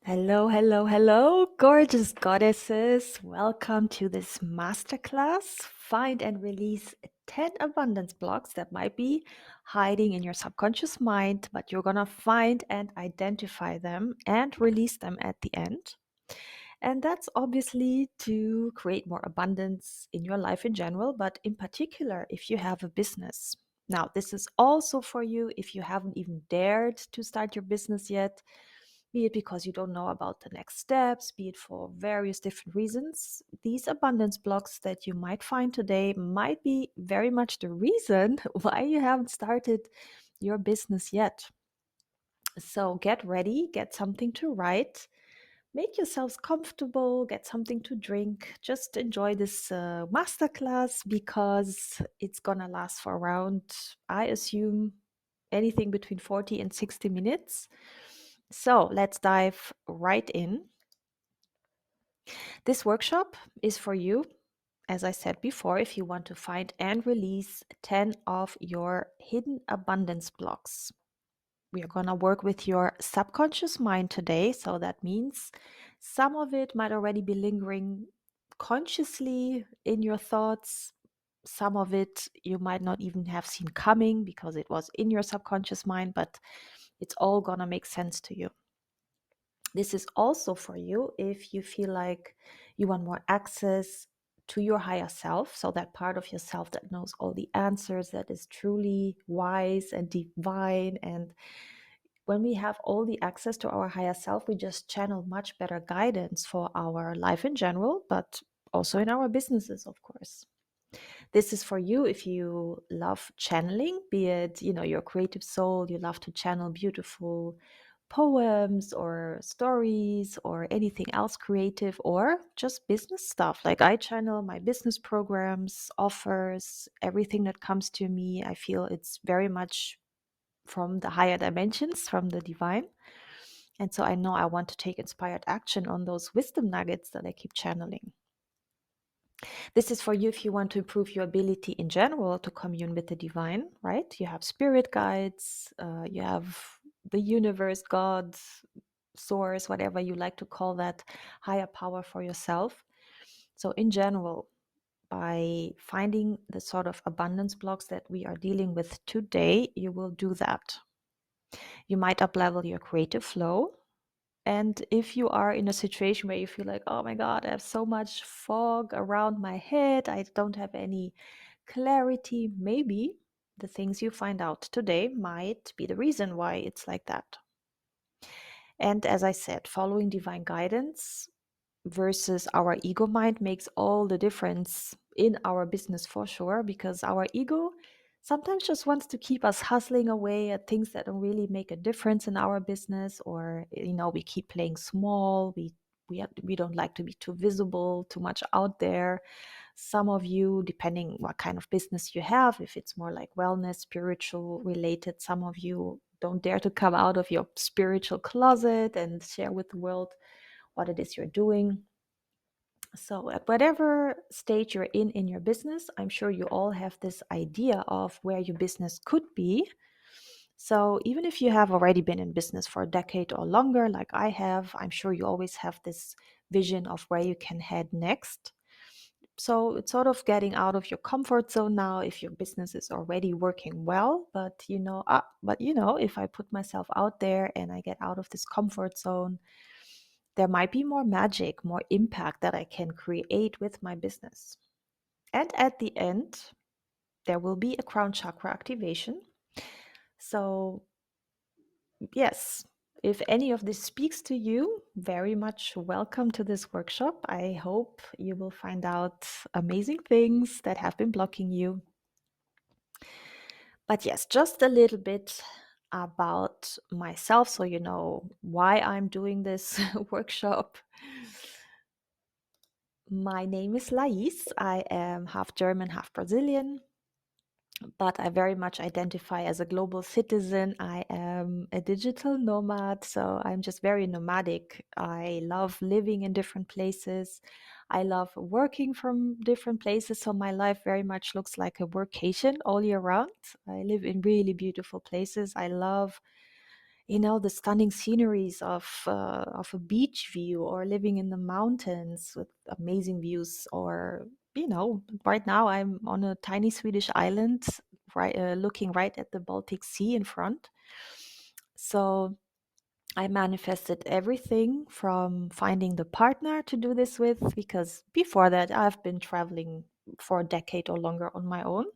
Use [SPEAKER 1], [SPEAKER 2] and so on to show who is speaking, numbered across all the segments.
[SPEAKER 1] Hello, hello, hello, gorgeous goddesses. Welcome to this masterclass. Find and release 10 abundance blocks that might be hiding in your subconscious mind, but you're going to find and identify them and release them at the end. And that's obviously to create more abundance in your life in general, but in particular, if you have a business. Now, this is also for you if you haven't even dared to start your business yet, be it because you don't know about the next steps, be it for various different reasons. These abundance blocks that you might find today might be very much the reason why you haven't started your business yet. So get ready, get something to write. Make yourselves comfortable, get something to drink. Just enjoy this masterclass because it's gonna last for around, I assume, anything between 40 and 60 minutes. So let's dive right in. This workshop is for you, as I said before, if you want to find and release 10 of your hidden abundance blocks. We are going to work with your subconscious mind today. So that means some of it might already be lingering consciously in your thoughts. Some of it you might not even have seen coming because it was in your subconscious mind, but it's all going to make sense to you. This is also for you if you feel like you want more access to your higher self. So, that part of yourself that knows all the answers, that is truly wise and divine. And when we have all the access to our higher self, we just channel much better guidance for our life in general, but also in our businesses, of course. This is for you if you love channeling, be it, your creative soul, you love to channel beautiful poems or stories or anything else creative, or just business stuff. Like I channel my business programs, offers, everything that comes to me. I feel it's very much from the higher dimensions, from the divine. And so I know I want to take inspired action on those wisdom nuggets that I keep channeling. This is for you if you want to improve your ability in general to commune with the divine, right? You have spirit guides, you have the universe, God, source, whatever you like to call that, higher power for yourself. So, in general, by finding the sort of abundance blocks that we are dealing with today, you will do that. You might uplevel your creative flow. And if you are in a situation where you feel like, oh my God, I have so much fog around my head, I don't have any clarity, maybe the things you find out today might be the reason why it's like that. And as I said, following divine guidance versus our ego mind makes all the difference in our business for sure, because our ego sometimes just wants to keep us hustling away at things that don't really make a difference in our business, or we keep playing small. We don't like to be too visible, too much out there. Some of you, depending what kind of business you have, if it's more like wellness, spiritual related, some of you don't dare to come out of your spiritual closet and share with the world what it is you're doing. So, at whatever stage you're in your business, I'm sure you all have this idea of where your business could be. So, even if you have already been in business for a decade or longer, like I have, I'm sure you always have this vision of where you can head next. So, it's sort of getting out of your comfort zone now if your business is already working well. But if I put myself out there and I get out of this comfort zone, there might be more magic, more impact that I can create with my business. And at the end, there will be a crown chakra activation. So, yes, if any of this speaks to you, very much welcome to this workshop. I hope you will find out amazing things that have been blocking you. But yes, just a little bit about myself so you know why I'm doing this workshop. My name is Lais. I am half German, half Brazilian, but I very much identify as a global citizen. I am a digital nomad, so I'm just very nomadic. I love living in different places. I love working from different places, so my life very much looks like a workation all year round. I live in really beautiful places. I love the stunning sceneries of a beach view, or living in the mountains with amazing views, or right now I'm on a tiny Swedish island, right, looking right at the Baltic Sea in front. So I manifested everything from finding the partner to do this with, because before that I've been traveling for a decade or longer on my own,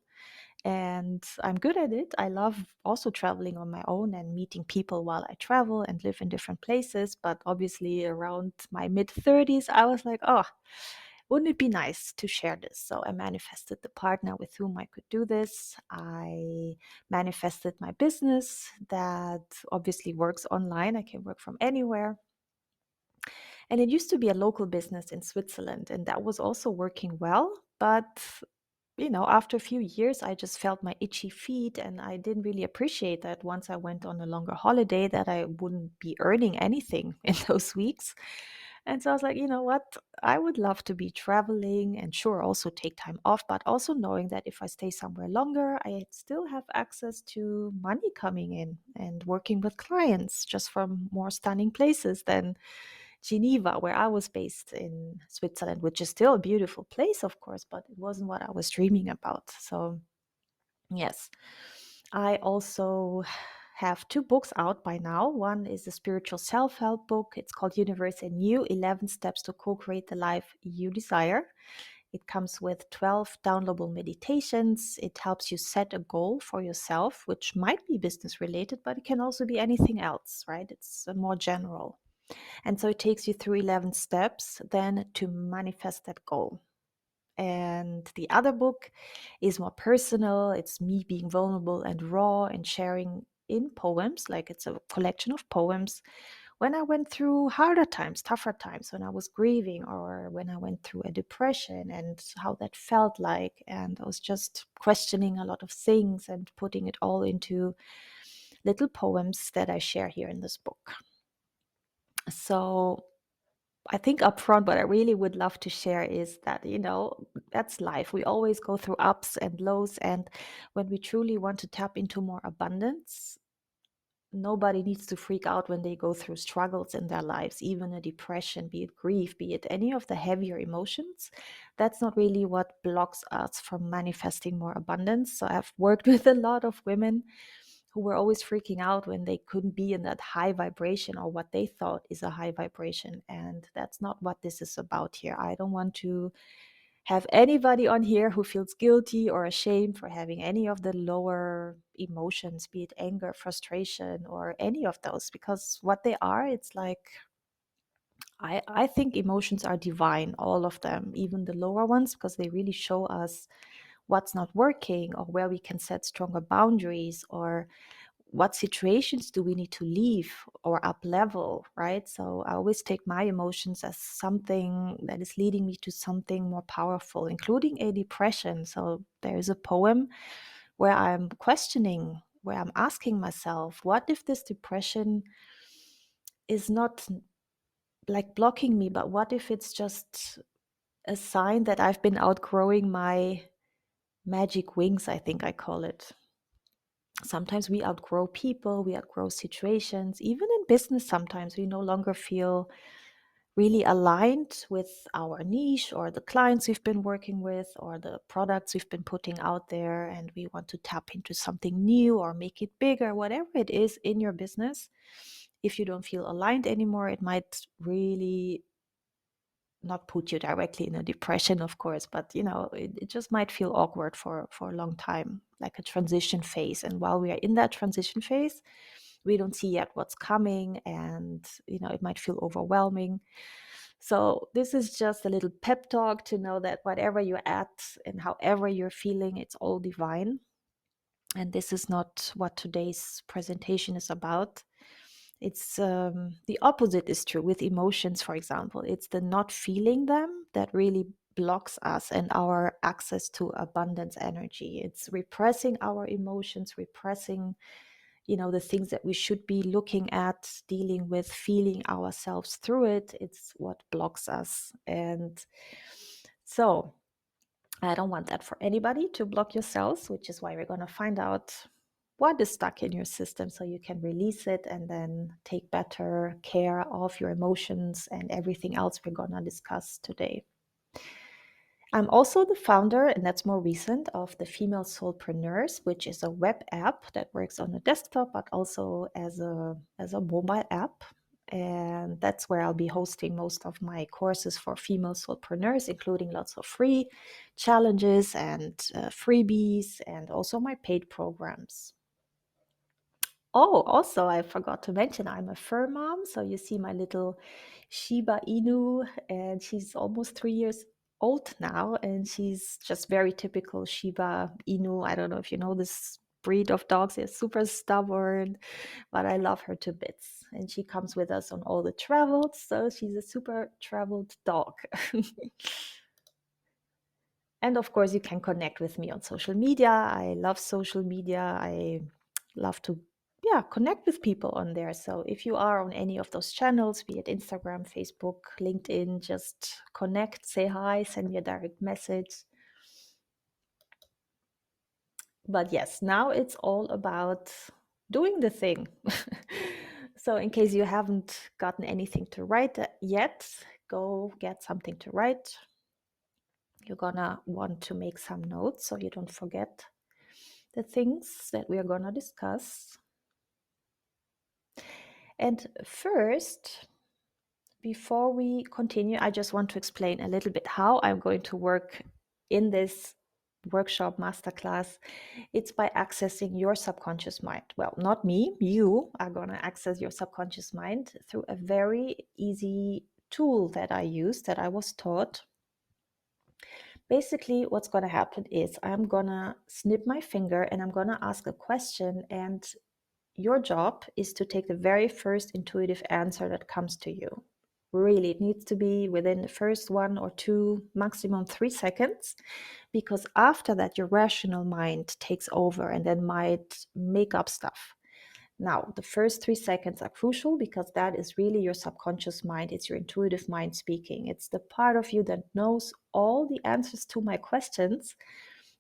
[SPEAKER 1] and I'm good at it. I love also traveling on my own and meeting people while I travel and live in different places. But obviously, around my mid 30s, I was like, oh, wouldn't it be nice to share this? So I manifested the partner with whom I could do this. I manifested my business that obviously works online. I can work from anywhere. And it used to be a local business in Switzerland, and that was also working well. But after a few years, I just felt my itchy feet, and I didn't really appreciate that once I went on a longer holiday that I wouldn't be earning anything in those weeks. And so I was like, you know what? I would love to be traveling and sure also take time off, but also knowing that if I stay somewhere longer, I still have access to money coming in and working with clients just from more stunning places than Geneva, where I was based in Switzerland, which is still a beautiful place, of course, but it wasn't what I was dreaming about. So, yes, I also have two books out by now. One is a spiritual self help book. It's called Universe and You 11 Steps to Co Create the Life You Desire. It comes with 12 downloadable meditations. It helps you set a goal for yourself, which might be business related, but it can also be anything else, right? It's more general. And so it takes you through 11 steps then to manifest that goal. And the other book is more personal. It's me being vulnerable and raw and sharing in poems, like it's a collection of poems when I went through harder times, tougher times, when I was grieving, or when I went through a depression and how that felt like. And I was just questioning a lot of things and putting it all into little poems that I share here in this book. So I think upfront, what I really would love to share is that, that's life. We always go through ups and lows. And when we truly want to tap into more abundance, nobody needs to freak out when they go through struggles in their lives, even a depression, be it grief, be it any of the heavier emotions. That's not really what blocks us from manifesting more abundance. So I've worked with a lot of women who were always freaking out when they couldn't be in that high vibration, or what they thought is a high vibration. And that's not what this is about here. I don't want to have anybody on here who feels guilty or ashamed for having any of the lower emotions, be it anger, frustration, or any of those, because what they are, it's like, I think emotions are divine, all of them, even the lower ones, because they really show us what's not working, or where we can set stronger boundaries, or what situations do we need to leave or up level, right? So I always take my emotions as something that is leading me to something more powerful, including a depression. So there is a poem where I'm questioning, where I'm asking myself, what if this depression is not like blocking me, but what if it's just a sign that I've been outgrowing my magic wings, I think I call it. Sometimes we outgrow people, we outgrow situations. Even in business, sometimes we no longer feel really aligned with our niche, or the clients we've been working with, or the products we've been putting out there, and we want to tap into something new or make it bigger, whatever it is in your business. If you don't feel aligned anymore, it might really not put you directly in a depression, of course, but it just might feel awkward for a long time, like a transition phase. And while we are in that transition phase, we don't see yet what's coming, and it might feel overwhelming. So this is just a little pep talk to know that whatever you're at and however you're feeling, it's all divine. And this is not what today's presentation is about. It's the opposite is true with emotions, for example. It's the not feeling them that really blocks us and our access to abundance energy. It's repressing our emotions, repressing, the things that we should be looking at, dealing with, feeling ourselves through it. It's what blocks us. And so I don't want that for anybody, to block yourselves, which is why we're going to find out what is stuck in your system so you can release it and then take better care of your emotions and everything else we're going to discuss today. I'm also the founder, and that's more recent, of the Female Soulpreneurs, which is a web app that works on a desktop, but also as a mobile app. And that's where I'll be hosting most of my courses for female soulpreneurs, including lots of free challenges and freebies, and also my paid programs. Oh, also, I forgot to mention I'm a fur mom. So you see my little Shiba Inu, and she's almost 3 years old now, and she's just very typical Shiba Inu. I don't know if you know this breed of dogs. They're super stubborn, but I love her to bits. And she comes with us on all the travels. So she's a super traveled dog. And of course, you can connect with me on social media. I love social media. I love to connect with people on there. So if you are on any of those channels, be it Instagram, Facebook, LinkedIn, just connect, say hi, send me a direct message. But yes, now it's all about doing the thing. So in case you haven't gotten anything to write yet, go get something to write. You're gonna want to make some notes so you don't forget the things that we are gonna discuss. And first, before we continue, I just want to explain a little bit how I'm going to work in this workshop masterclass. It's by accessing your subconscious mind. Well, not me, you are going to access your subconscious mind through a very easy tool that I use, that I was taught. Basically, what's going to happen is I'm going to snip my finger and I'm going to ask a question, and your job is to take the very first intuitive answer that comes to you. Really, it needs to be within the first 1 or 2, maximum 3 seconds, because after that, your rational mind takes over and then might make up stuff. Now, the first 3 seconds are crucial because that is really your subconscious mind. It's your intuitive mind speaking. It's the part of you that knows all the answers to my questions.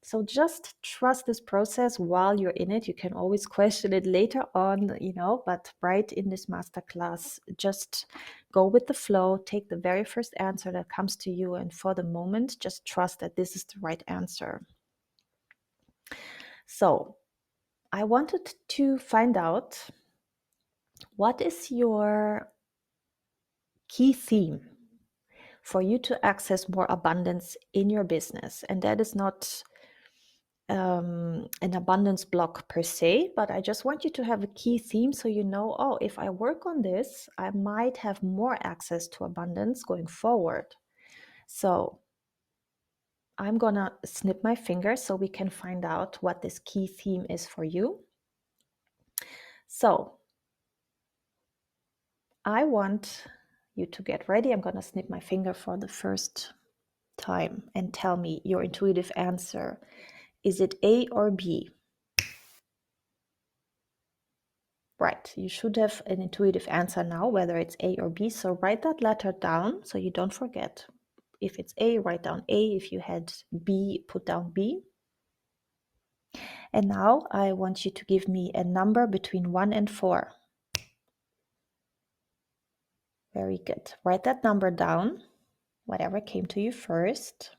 [SPEAKER 1] So just trust this process while you're in it. You can always question it later on, but right in this masterclass, just go with the flow, take the very first answer that comes to you, and for the moment, just trust that this is the right answer. So I wanted to find out, what is your key theme for you to access more abundance in your business? And that is not an abundance block per se, but I just want you to have a key theme so you know, oh, if I work on this, I might have more access to abundance going forward. So I'm gonna snip my finger so we can find out what this key theme is for you. So I want you to get ready. I'm gonna snip my finger for the first time and tell me your intuitive answer. Is it A or B? Right, you should have an intuitive answer now, whether it's A or B. So write that letter down so you don't forget. If it's A, write down A. If you had B, put down B. And now I want you to give me a number between 1 and 4. Very good. Write that number down, whatever came to you first.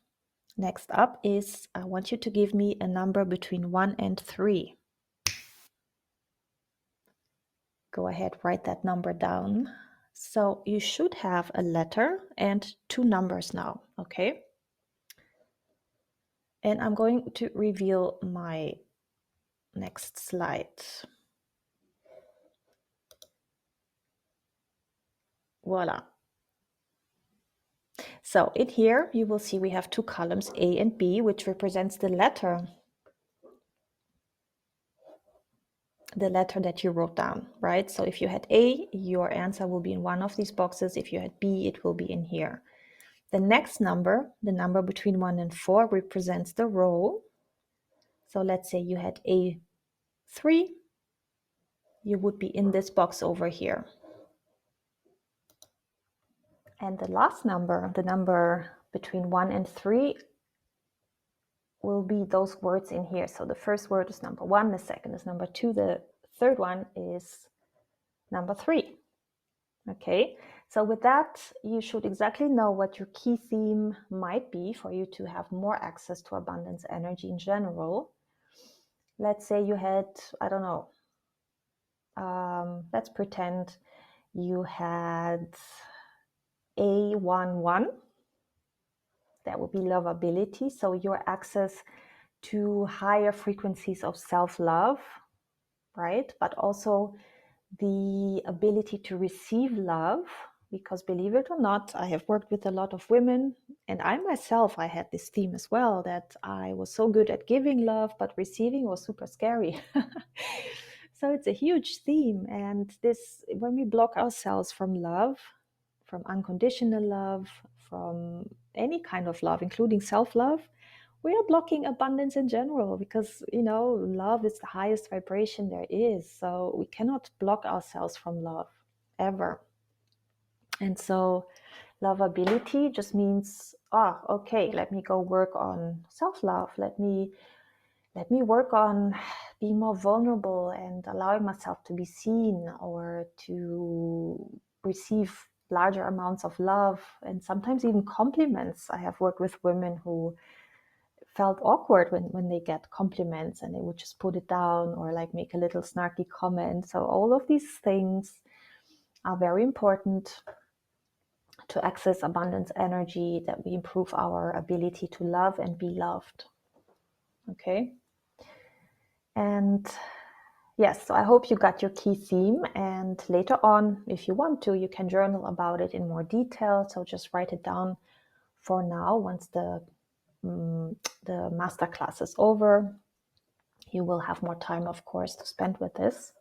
[SPEAKER 1] Next up is, I want you to give me a number between 1 and 3. Go ahead, write that number down. So you should have a letter and 2 numbers now, okay? And I'm going to reveal my next slide. Voila. So in here, you will see we have 2 columns, A and B, which represents the letter that you wrote down, right? So if you had A, your answer will be in one of these boxes. If you had B, it will be in here. The next number, the number between 1 and 4, represents the row. So let's say you had A3, you would be in this box over here. And the last number, the number between 1 and 3, will be those words in here. So the first word is number 1, the second is number 2, the third one is number 3. Okay, so with that, you should exactly know what your key theme might be for you to have more access to abundance energy in general. Let's say you had, I don't know, let's pretend you had A11. That would be lovability. So your access to higher frequencies of self-love, right? But also the ability to receive love, because believe it or not, I have worked with a lot of women, and I myself, I had this theme as well, that I was so good at giving love, but receiving was super scary. So it's a huge theme. And this, when we block ourselves from love, from unconditional love, from any kind of love, including self-love, we are blocking abundance in general, because love is the highest vibration there is. So we cannot block ourselves from love ever. And so lovability just means, okay, let me go work on self-love. Let me work on being more vulnerable and allowing myself to be seen, or to receive larger amounts of love, and sometimes even compliments. I have worked with women who felt awkward when they get compliments, and they would just put it down, or like make a little snarky comment. So all of these things are very important to access abundance energy, that we improve our ability to love and be loved. Okay. And yes, so I hope you got your key theme, and later on, if you want to, you can journal about it in more detail. So just write it down for now. Once the masterclass is over, you will have more time, of course, to spend with this.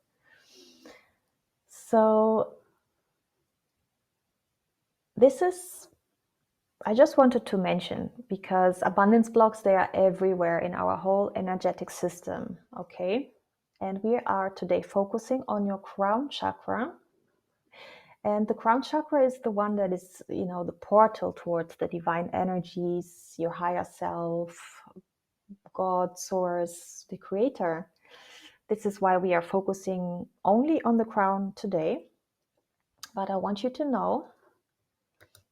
[SPEAKER 1] So this is, I just wanted to mention, because abundance blocks, they are everywhere in our whole energetic system, okay? And we are today focusing on your crown chakra. And the crown chakra is the one that is, the portal towards the divine energies, your higher self, God, source, the creator. This is why we are focusing only on the crown today. But I want you to know,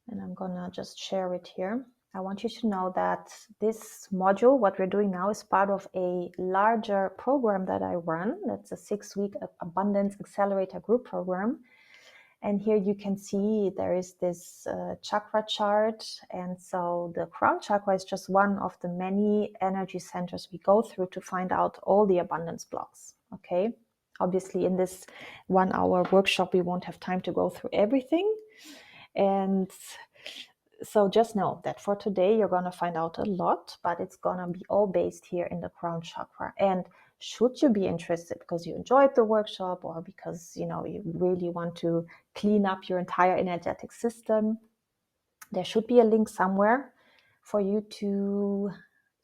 [SPEAKER 1] and I'm gonna just share it here. I want you to know that this module, what we're doing now, is part of a larger program that I run. That's a 6-week Abundance Accelerator group program. And here you can see there is this chakra chart. And so the crown chakra is just one of the many energy centers we go through to find out all the abundance blocks. Okay. Obviously, in this 1-hour workshop, we won't have time to go through everything. And so just know that for today, you're going to find out a lot, but it's going to be all based here in the crown chakra. And should you be interested because you enjoyed the workshop, or because you really want to clean up your entire energetic system, there should be a link somewhere for you to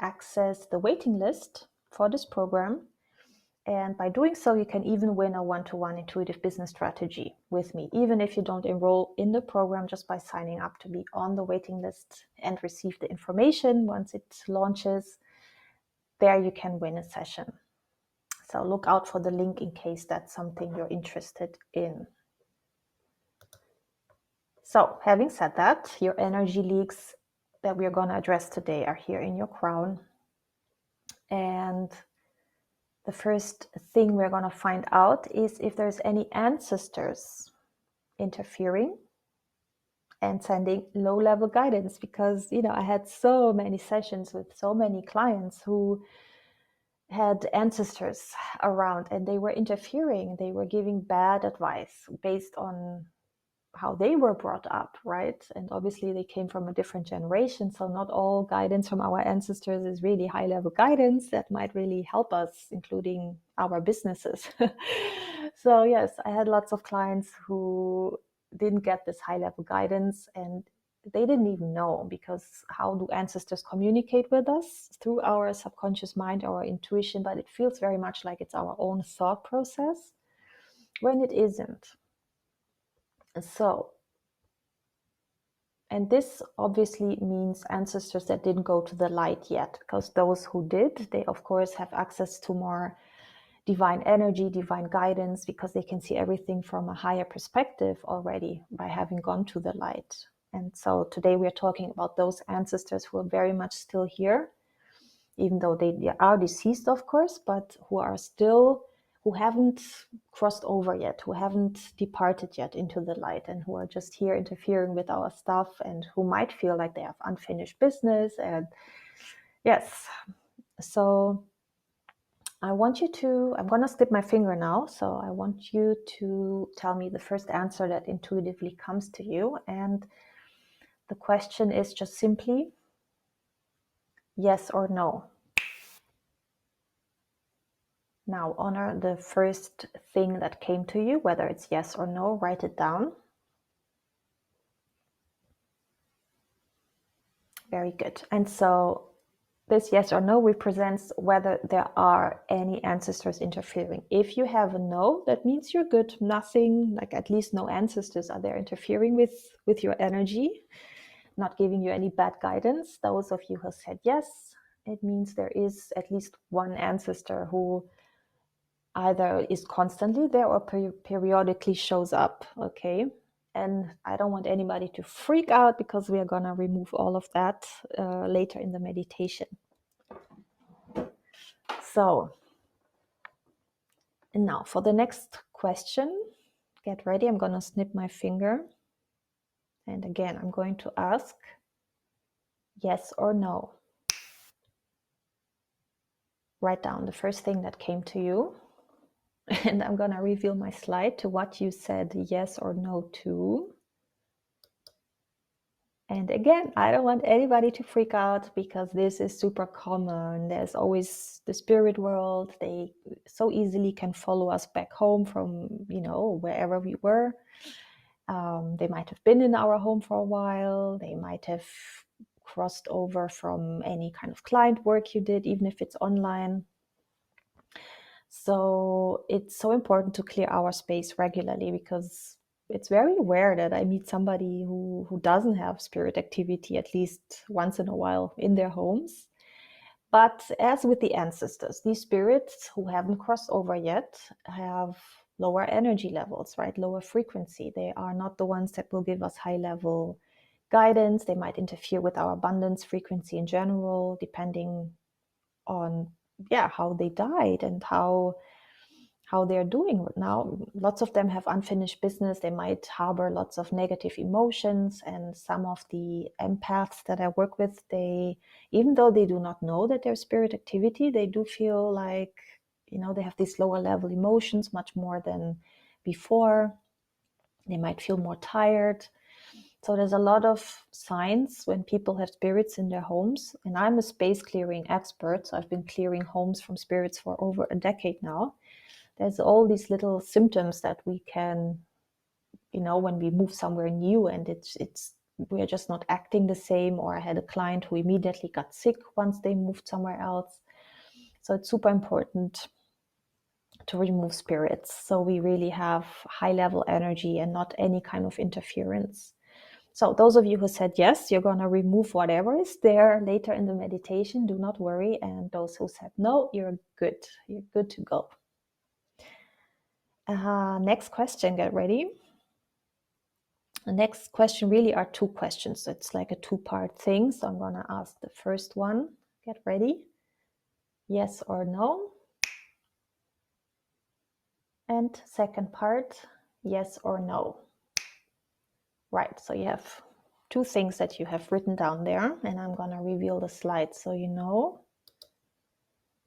[SPEAKER 1] access the waiting list for this program. And by doing so, you can even win a one-to-one intuitive business strategy with me, even if you don't enroll in the program, just by signing up to be on the waiting list and receive the information once it launches. There you can win a session. So look out for the link in case that's something you're interested in. So having said that, your energy leaks that we're going to address today are here in your crown. And the first thing we're going to find out is if there's any ancestors interfering and sending low-level guidance, because I had so many sessions with so many clients who had ancestors around, and they were interfering. They were giving bad advice based on how they were brought up, right? And obviously they came from a different generation, so not all guidance from our ancestors is really high-level guidance that might really help us, including our businesses. So yes, I had lots of clients who didn't get this high-level guidance, and they didn't even know, because how do ancestors communicate with us? Through our subconscious mind, our intuition, but it feels very much like it's our own thought process when it isn't. So And this obviously means ancestors that didn't go to the light yet, because those who did, they of course have access to more divine energy, divine guidance, because they can see everything from a higher perspective already by having gone to the light. And so today we're talking about those ancestors who are very much still here, even though they are deceased, of course, but who are still, who haven't crossed over yet, who haven't departed yet into the light, and who are just here interfering with our stuff, and who might feel like they have unfinished business. And yes, so I want you to, I'm going to snip my finger now. So I want you to tell me the first answer that intuitively comes to you. And the question is just simply yes or no. Now honor the first thing that came to you, whether it's yes or no, write it down. Very good. And so this yes or no represents whether there are any ancestors interfering. If you have a no, that means you're good. Nothing, like at least no ancestors are there interfering with your energy, not giving you any bad guidance. Those of you who said yes, it means there is at least one ancestor who either is constantly there or periodically shows up, okay? And I don't want anybody to freak out, because we are going to remove all of that later in the meditation. So now for the next question, get ready. I'm going to snip my finger. And again, I'm going to ask yes or no. Write down the first thing that came to you. And I'm going to reveal my slide to what you said yes or no to. And again, I don't want anybody to freak out, because this is super common. There's always the spirit world. They so easily can follow us back home from, wherever we were. They might have been in our home for a while. They might have crossed over from any kind of client work you did, even if it's online. So it's so important to clear our space regularly, because it's very rare that I meet somebody who doesn't have spirit activity at least once in a while in their homes. But as with the ancestors, these spirits who haven't crossed over yet have lower energy levels, right? Lower frequency. They are not the ones that will give us high level guidance. They might interfere with our abundance frequency in general, depending on how they died and how they're doing now. Lots of them have unfinished business. They might harbor lots of negative emotions, and some of the empaths that I work with, they, even though they do not know that there's spirit activity, they do feel like, they have these lower level emotions much more than before. They might feel more tired. So there's a lot of signs when people have spirits in their homes. And I'm a space clearing expert, so I've been clearing homes from spirits for over a decade now. There's all these little symptoms that we can, when we move somewhere new and we're just not acting the same. Or I had a client who immediately got sick once they moved somewhere else. So it's super important to remove spirits, so we really have high level energy and not any kind of interference. So those of you who said yes, you're going to remove whatever is there later in the meditation. Do not worry. And those who said no, you're good. You're good to go. Next question, get ready. The next question really are two questions. It's like a two-part thing. So I'm going to ask the first one. Get ready. Yes or no. And second part, yes or no. Right, so you have two things that you have written down there, and I'm going to reveal the slide so you know.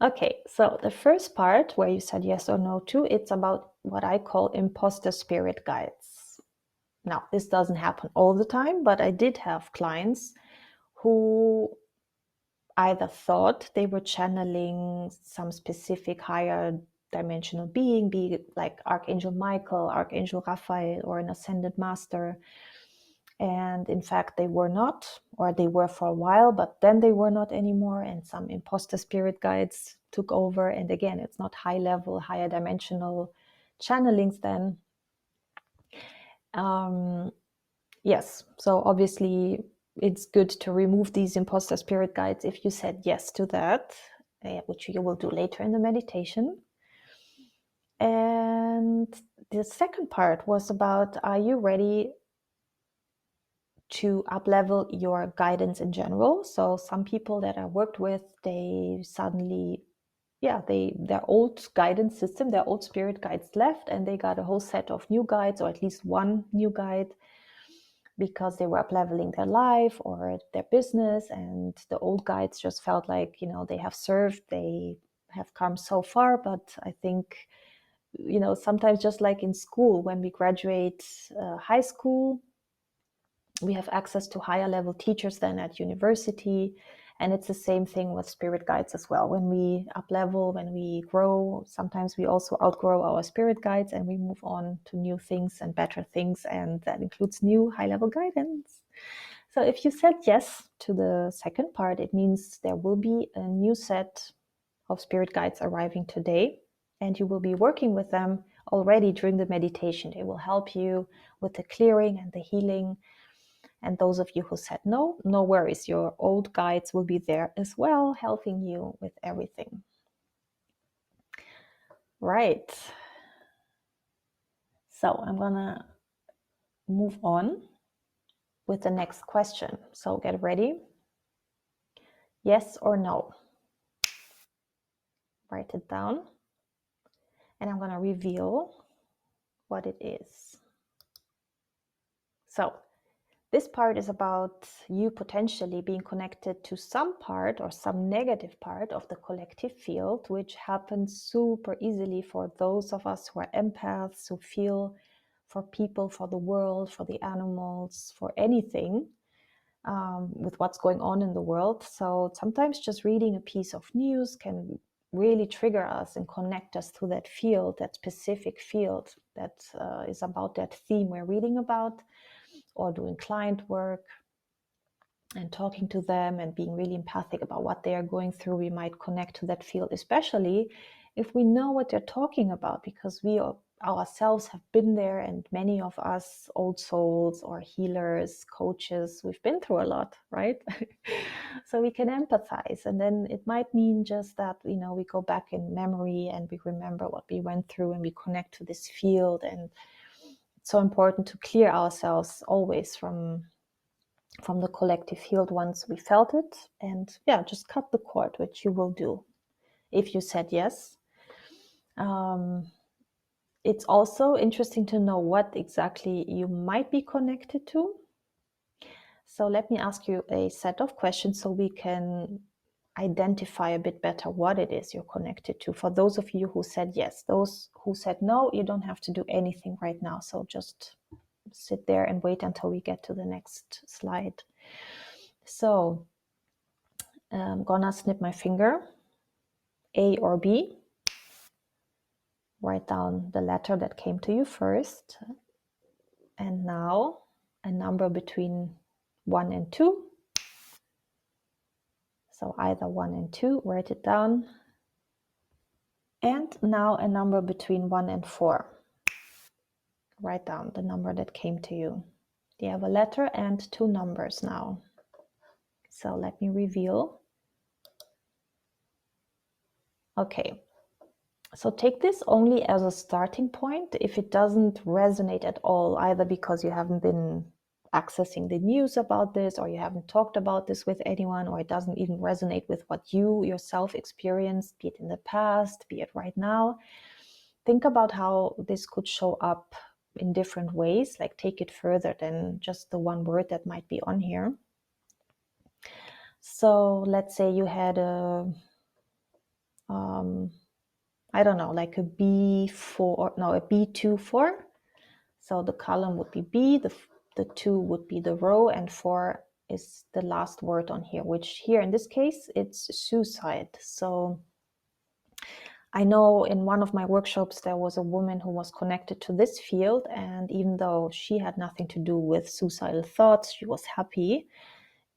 [SPEAKER 1] Okay, so the first part where you said yes or no to, it's about what I call imposter spirit guides. Now, this doesn't happen all the time, but I did have clients who either thought they were channeling some specific higher dimensional being, be it like Archangel Michael, Archangel Raphael, or an ascended master. And in fact, they were not, or they were for a while, but then they were not anymore. And some imposter spirit guides took over. And again, it's not high level, higher dimensional channelings then. Yes. So obviously, it's good to remove these imposter spirit guides if you said yes to that, which you will do later in the meditation. And the second part was about, are you ready to up-level your guidance in general? So some people that I worked with, they suddenly, their old guidance system, their old spirit guides left, and they got a whole set of new guides, or at least one new guide, because they were up leveling their life or their business, and the old guides just felt like, they have served, they have come so far. But I think, sometimes just like in school, when we graduate high school, we have access to higher level teachers than at university. And it's the same thing with spirit guides as well. When we up level, when we grow, sometimes we also outgrow our spirit guides and we move on to new things and better things. And that includes new high level guidance. So if you said yes to the second part, it means there will be a new set of spirit guides arriving today, and you will be working with them already during the meditation. They will help you with the clearing and the healing. And those of you who said no, no worries. Your old guides will be there as well, helping you with everything. Right. So I'm gonna move on with the next question. So get ready. Yes or no? Write it down. And I'm gonna reveal what it is. So this part is about you potentially being connected to some part or some negative part of the collective field, which happens super easily for those of us who are empaths, who feel for people, for the world, for the animals, for anything, with what's going on in the world. So sometimes just reading a piece of news can really trigger us and connect us to that field, that specific field that is about that theme we're reading about, or doing client work and talking to them and being really empathic about what they are going through. We might connect to that field, especially if we know what they're talking about, because we ourselves have been there, and many of us old souls or healers, coaches, we've been through a lot, right? So we can empathize, and then it might mean just that, we go back in memory and we remember what we went through and we connect to this field. And it's so important to clear ourselves always from the collective field once we felt it, and just cut the cord, which you will do if you said yes. It's also interesting to know what exactly you might be connected to. So let me ask you a set of questions so we can identify a bit better what it is you're connected to. For those of you who said yes, those who said no, you don't have to do anything right now. So just sit there and wait until we get to the next slide. So I'm gonna snip my finger, A or B. Write down the letter that came to you first. And now a number between 1 and 2. So either 1 and 2, write it down. And now a number between 1 and 4. Write down the number that came to you. You have a letter and 2 numbers now. So let me reveal. Okay. So take this only as a starting point. If it doesn't resonate at all, either because you haven't been accessing the news about this, or you haven't talked about this with anyone, or it doesn't even resonate with what you yourself experienced, be it in the past, be it right now, think about how this could show up in different ways. Like, take it further than just the one word that might be on here. So let's say you had a I don't know, like a B4, no, a B2-4. So the column would be B, the 2 would be the row, and 4 is the last word on here, which here in this case, it's suicide. So I know in one of my workshops, there was a woman who was connected to this field, and even though she had nothing to do with suicidal thoughts, she was happy.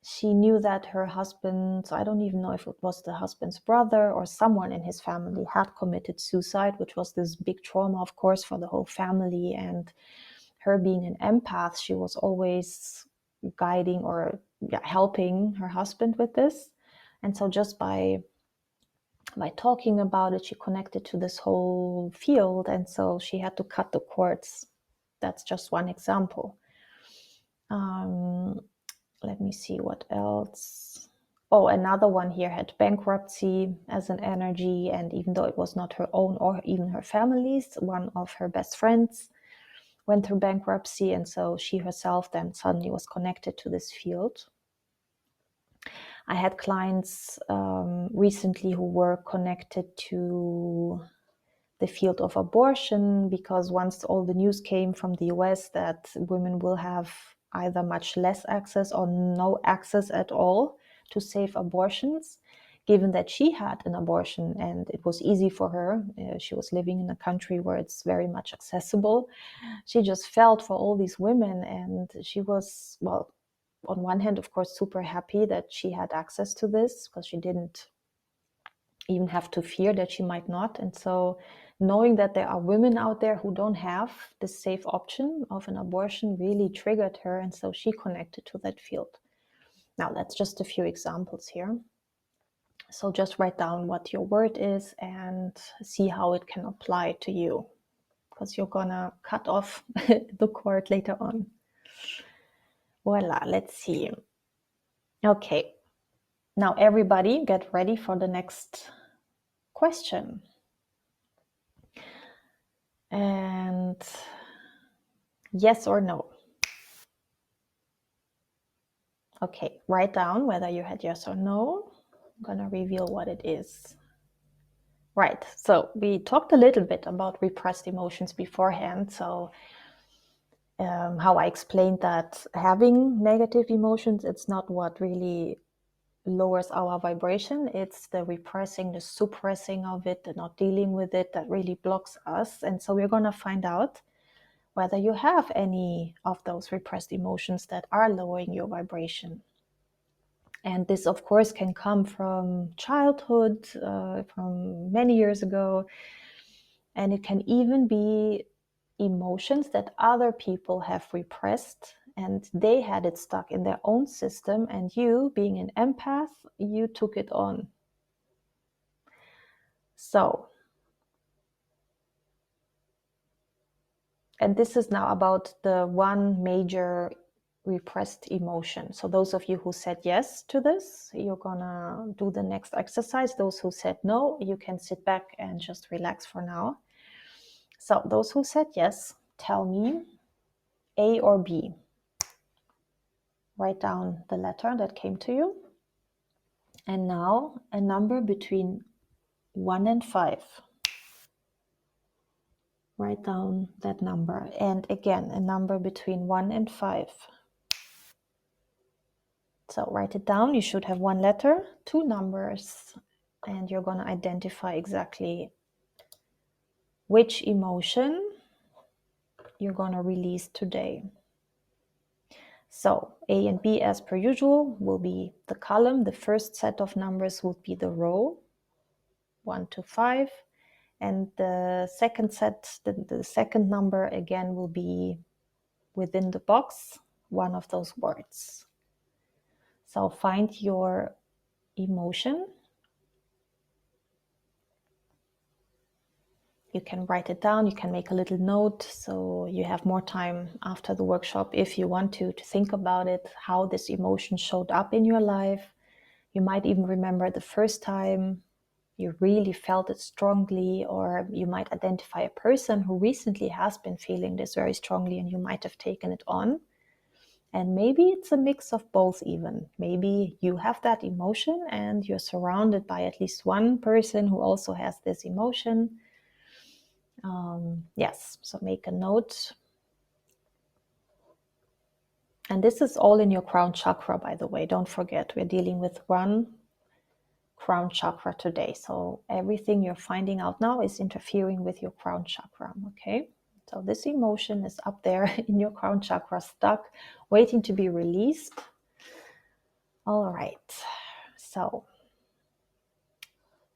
[SPEAKER 1] She knew that her husband, I don't even know if it was the husband's brother or someone in his family, had committed suicide, which was this big trauma, of course, for the whole family. And her being an empath, she was always guiding or helping her husband with this. And so just by talking about it, she connected to this whole field. And so she had to cut the cords. That's just one example. Let me see what else. Oh, another one here had bankruptcy as an energy. And even though it was not her own or even her family's, one of her best friends went through bankruptcy. And so she herself then suddenly was connected to this field. I had clients recently who were connected to the field of abortion, because once all the news came from the US that women will have either much less access or no access at all to safe abortions, given that she had an abortion and it was easy for her, she was living in a country where it's very much accessible. She just felt for all these women, and she was, well, on one hand, of course, super happy that she had access to this, because she didn't even have to fear that she might not. And so knowing that there are women out there who don't have the safe option of an abortion really triggered her. And so she connected to that field. Now, that's just a few examples here. So just write down what your word is and see how it can apply to you, because you're gonna cut off the cord later on. Voila, let's see. Okay, now everybody get ready for the next question. And yes or no. Okay, write down whether you had yes or no. I'm gonna reveal what it is. Right, so we talked a little bit about repressed emotions beforehand. So how I explained that having negative emotions, it's not what really lowers our vibration. It's the repressing, the suppressing of it, the not dealing with it that really blocks us. And so we're gonna find out whether you have any of those repressed emotions that are lowering your vibration. And this, of course, can come from childhood, from many years ago. And it can even be emotions that other people have repressed and they had it stuck in their own system. And you, being an empath, you took it on. So, and this is now about the one major repressed emotion. So those of you who said yes to this, you're gonna do the next exercise. Those who said no, you can sit back and just relax for now. So those who said yes, tell me A or B. Write down the letter that came to you. And now a number between 1 and 5. Write down that number. And again, a number between 1 and 5. So write it down. You should have one letter, two numbers, and you're going to identify exactly which emotion you're going to release today. So A and B, as per usual, will be the column. The first set of numbers will be the row, 1 to 5. And the second set, the second number again will be within the box, one of those words. So find your emotion. You can write it down, you can make a little note, so you have more time after the workshop if you want to think about it, how this emotion showed up in your life. You might even remember the first time you really felt it strongly, or you might identify a person who recently has been feeling this very strongly and you might have taken it on. And maybe it's a mix of both even. Maybe you have that emotion and you're surrounded by at least one person who also has this emotion. Yes, so make a note. And this is all in your crown chakra, by the way. Don't forget, we're dealing with one crown chakra today. So everything you're finding out now is interfering with your crown chakra, okay? So this emotion is up there in your crown chakra, stuck, waiting to be released. All right, so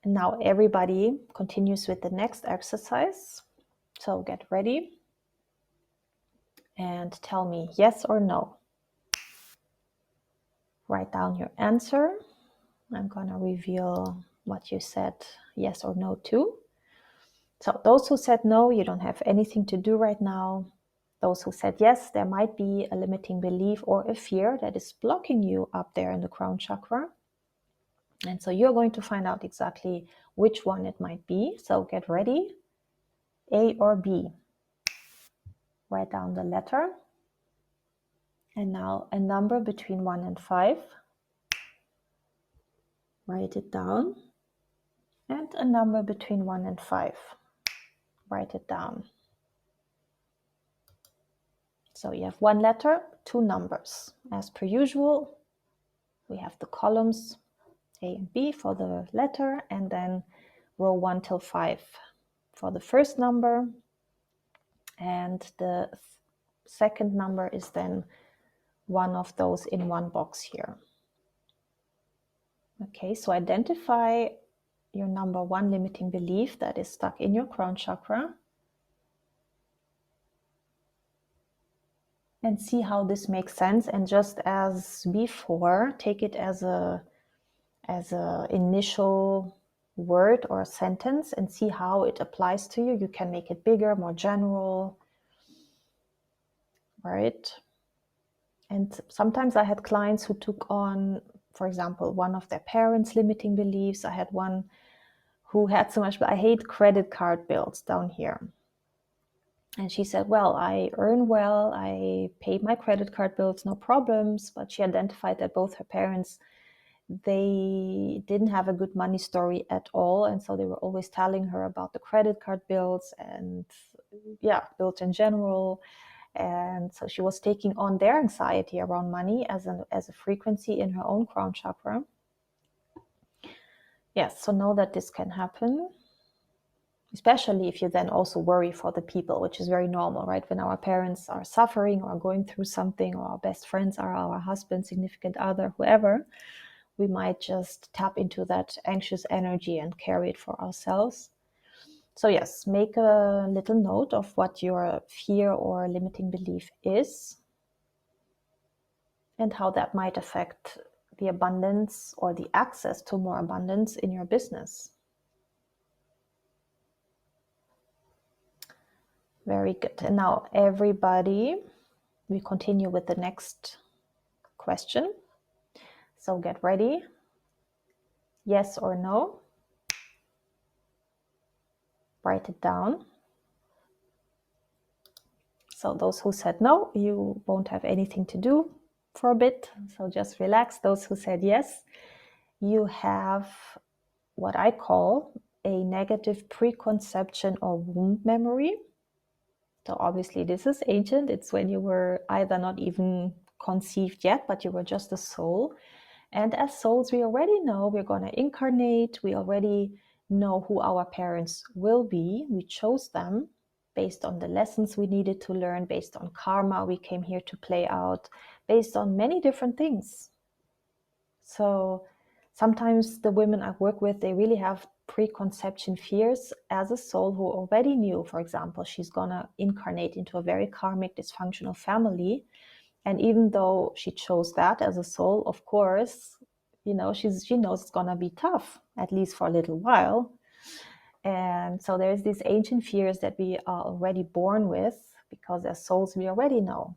[SPEAKER 1] now everybody continues with the next exercise. So get ready. and tell me yes or no. Write down your answer. I'm going to reveal what you said yes or no to. So those who said no, you don't have anything to do right now. Those who said yes, there might be a limiting belief or a fear that is blocking you up there in the crown chakra. And so you're going to find out exactly which one it might be. So get ready. A or B. Write down the letter. And now a number between 1 and 5. Write it down. And a number between 1 and 5. Write it down. So you have one letter, two numbers. As per usual, we have the columns A and B for the letter, and then row 1 till 5 for the first number. And the second number is then one of those in one box here. Okay, so identify your number one limiting belief that is stuck in your crown chakra. And see how this makes sense. And just as before, take it as a initial word or a sentence and see how it applies to you. You can make it bigger, more general, right? And sometimes I had clients who took on, for example, one of their parents' limiting beliefs. I had one who had so much, but I hate credit card bills down here. And she said, well, I earn well, I pay my credit card bills, no problems. But she identified that both her parents, they didn't have a good money story at all. And so they were always telling her about the credit card bills and bills in general. And so she was taking on their anxiety around money as a frequency in her own crown chakra. Yes, so know that this can happen, especially if you then also worry for the people, which is very normal, right? When our parents are suffering or going through something, or our best friends are our husband, significant other, whoever, we might just tap into that anxious energy and carry it for ourselves. So yes, make a little note of what your fear or limiting belief is and how that might affect the abundance or the access to more abundance in your business. Very good. And now everybody, we continue with the next question. So get ready. Yes or no? Write it down. So those who said no, you won't have anything to do for a bit. So just relax. Those who said yes, you have what I call a negative preconception or womb memory. So obviously this is ancient. It's when you were either not even conceived yet, but you were just a soul. And as souls, we already know we're going to incarnate. We already know who our parents will be. We chose them based on the lessons we needed to learn, based on karma we came here to play out, based on many different things. So sometimes the women I work with, they really have preconception fears as a soul who already knew, for example, she's gonna incarnate into a very karmic, dysfunctional family. And even though she chose that as a soul, of course, she knows it's gonna be tough, at least for a little while. And so there's these ancient fears that we are already born with, because as souls, we already know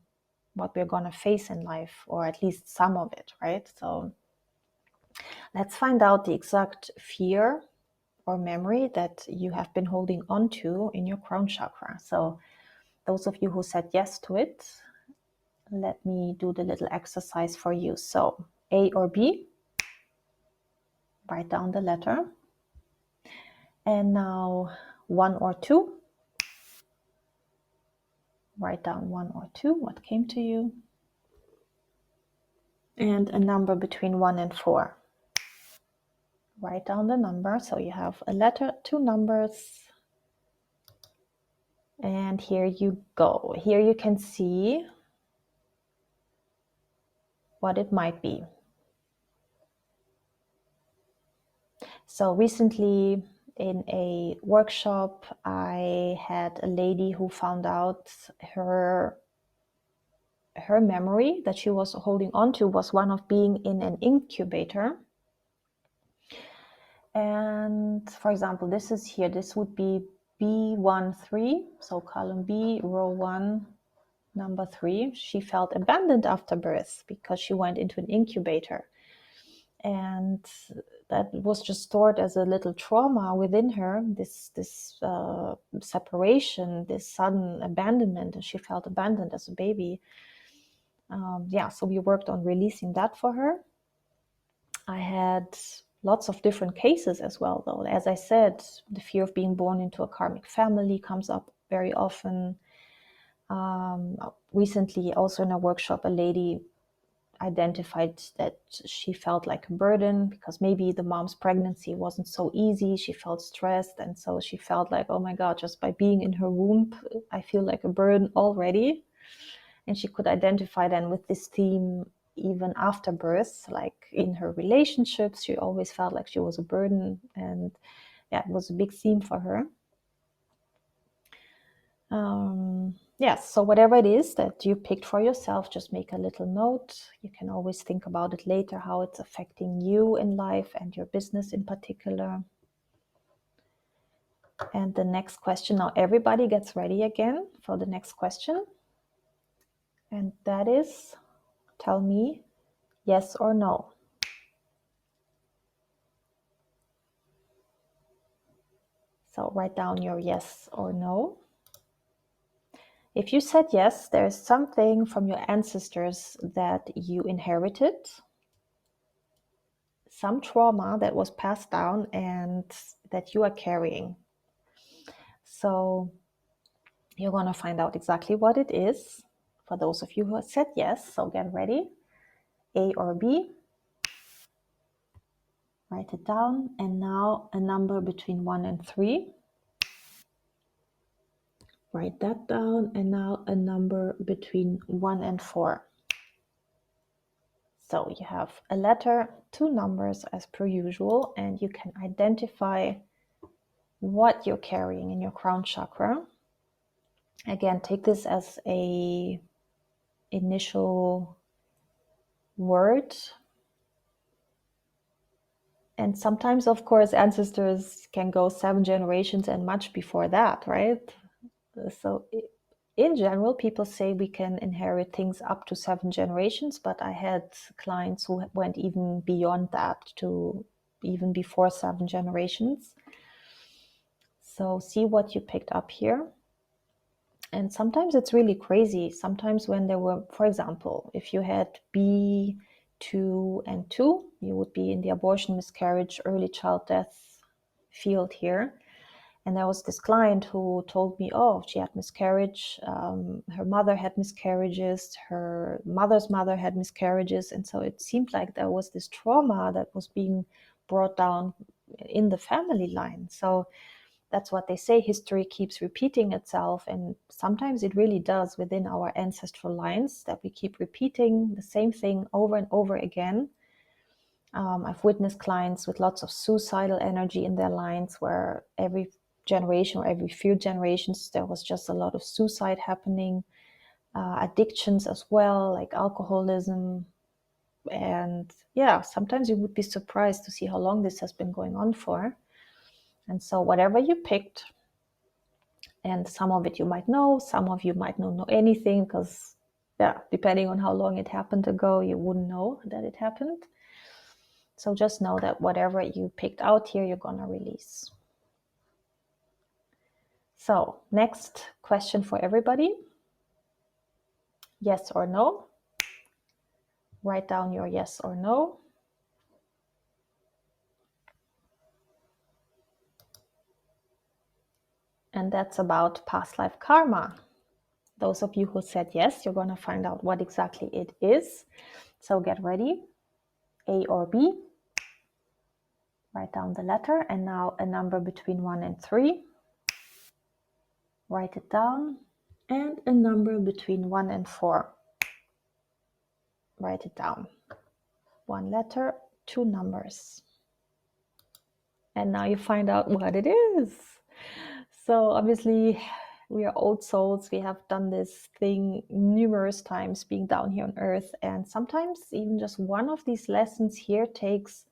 [SPEAKER 1] what we're gonna face in life, or at least some of it, right? So let's find out the exact fear or memory that you have been holding on to in your crown chakra. So those of you who said yes to it, let me do the little exercise for you. So A or B, write down the letter. And now 1 or 2, write down 1 or 2, what came to you. And a number between 1 and 4. Write down the number. So you have a letter, 2 numbers. And here you go. Here you can see what it might be. So recently in a workshop, I had a lady who found out her her memory that she was holding on to was one of being in an incubator. And for example, this is here, this would be B13, so column B, row 1, number 3. She felt abandoned after birth because she went into an incubator. And that was just stored as a little trauma within her, this separation, this sudden abandonment, and she felt abandoned as a baby. So we worked on releasing that for her. I had lots of different cases as well, though. As I said, the fear of being born into a karmic family comes up very often. Recently, also in a workshop, a lady identified that she felt like a burden because maybe the mom's pregnancy wasn't so easy. She felt stressed, and so she felt like, oh my God, just by being in her womb, I feel like a burden already. And she could identify then with this theme even after birth, like in her relationships, she always felt like she was a burden, and it was a big theme for her. Yes, so whatever it is that you picked for yourself, just make a little note. You can always think about it later, how it's affecting you in life and your business in particular. And the next question, now everybody gets ready again for the next question. And that is, tell me yes or no. So write down your yes or no. If you said yes, there is something from your ancestors that you inherited, some trauma that was passed down and that you are carrying. So you're going to find out exactly what it is for those of you who have said yes. So get ready. A or B. Write it down. And now a number between 1 and 3. Write that down. And now a number between 1 and 4. So you have a letter, 2 numbers as per usual, and you can identify what you're carrying in your crown chakra. Again, take this as a initial word. And sometimes, of course, ancestors can go 7 generations and much before that, right? So in general, people say we can inherit things up to 7 generations, but I had clients who went even beyond that, to even before 7 generations. So see what you picked up here. And sometimes it's really crazy. Sometimes when there were, for example, if you had B2 and 2, you would be in the abortion, miscarriage, early child death field here. And there was this client who told me, oh, she had miscarriage, her mother had miscarriages, her mother's mother had miscarriages. And so it seemed like there was this trauma that was being brought down in the family line. So that's what they say, history keeps repeating itself. And sometimes it really does within our ancestral lines, that we keep repeating the same thing over and over again. I've witnessed clients with lots of suicidal energy in their lines, where every generation or every few generations, there was just a lot of suicide happening. Addictions as well, like alcoholism. And yeah, sometimes you would be surprised to see how long this has been going on for. And so whatever you picked, and some of it you might know, some of you might not know anything, because yeah, depending on how long it happened ago, you wouldn't know that it happened. So just know that whatever you picked out here, you're gonna release. So next question for everybody. Yes or no? Write down your yes or no. And that's about past life karma. Those of you who said yes, you're going to find out what exactly it is. So get ready. A or B. Write down the letter, and now a number between 1 and 3. Write it down. And a number between 1 and 4. Write it down. 1 letter, 2 numbers. And now you find out what it is. So obviously, We are old souls. We have done this thing numerous times being down here on earth. And sometimes even just one of these lessons here takes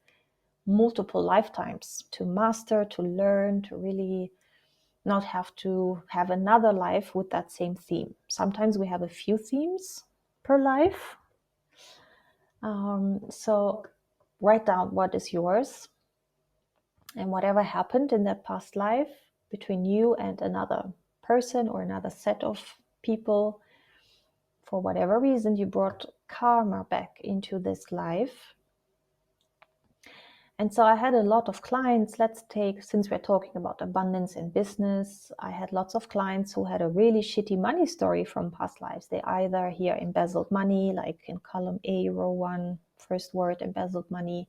[SPEAKER 1] multiple lifetimes to master, to learn, to really not have to have another life with that same theme. Sometimes we have a few themes per life. So write down what is yours and whatever happened in that past life between you and another person or another set of people. For whatever reason, you brought karma back into this life. And so I had a lot of clients. Let's take, since we're talking about abundance in business, I had lots of clients who had a really shitty money story from past lives. They either here embezzled money, like in column A, row 1, first word, embezzled money.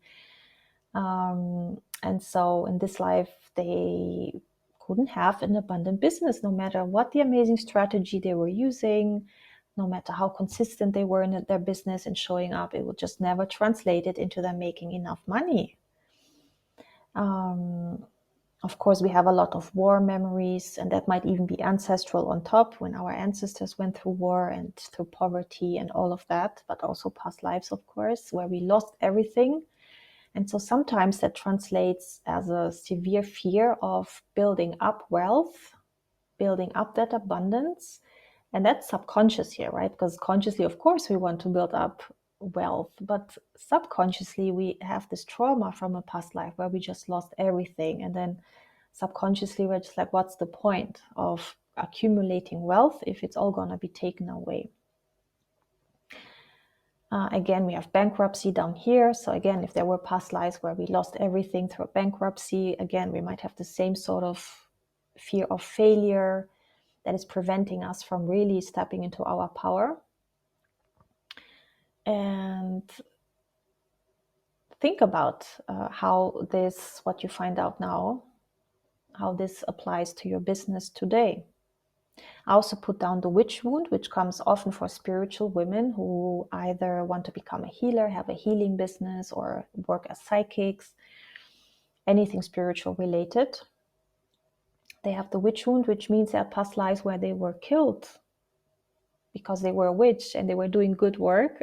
[SPEAKER 1] And so in this life, they couldn't have an abundant business, no matter what the amazing strategy they were using, no matter how consistent they were in their business and showing up, it would just never translate it into them making enough money. Of course, we have a lot of war memories, and that might even be ancestral on top when our ancestors went through war and through poverty and all of that, but also past lives, of course, where we lost everything. And so sometimes that translates as a severe fear of building up wealth, building up that abundance. And that's subconscious here, right? Because consciously, of course, we want to build up wealth, but subconsciously, we have this trauma from a past life where we just lost everything. And then subconsciously, we're just like, what's the point of accumulating wealth if it's all going to be taken away? Again, we have bankruptcy down here. So again, if there were past lives where we lost everything through bankruptcy, again, we might have the same sort of fear of failure that is preventing us from really stepping into our power. And think about how this, what you find out now, how this applies to your business today. I also put down the witch wound, which comes often for spiritual women who either want to become a healer, have a healing business, or work as psychics, anything spiritual related. They have the witch wound, which means they had past lives where they were killed because they were a witch and they were doing good work.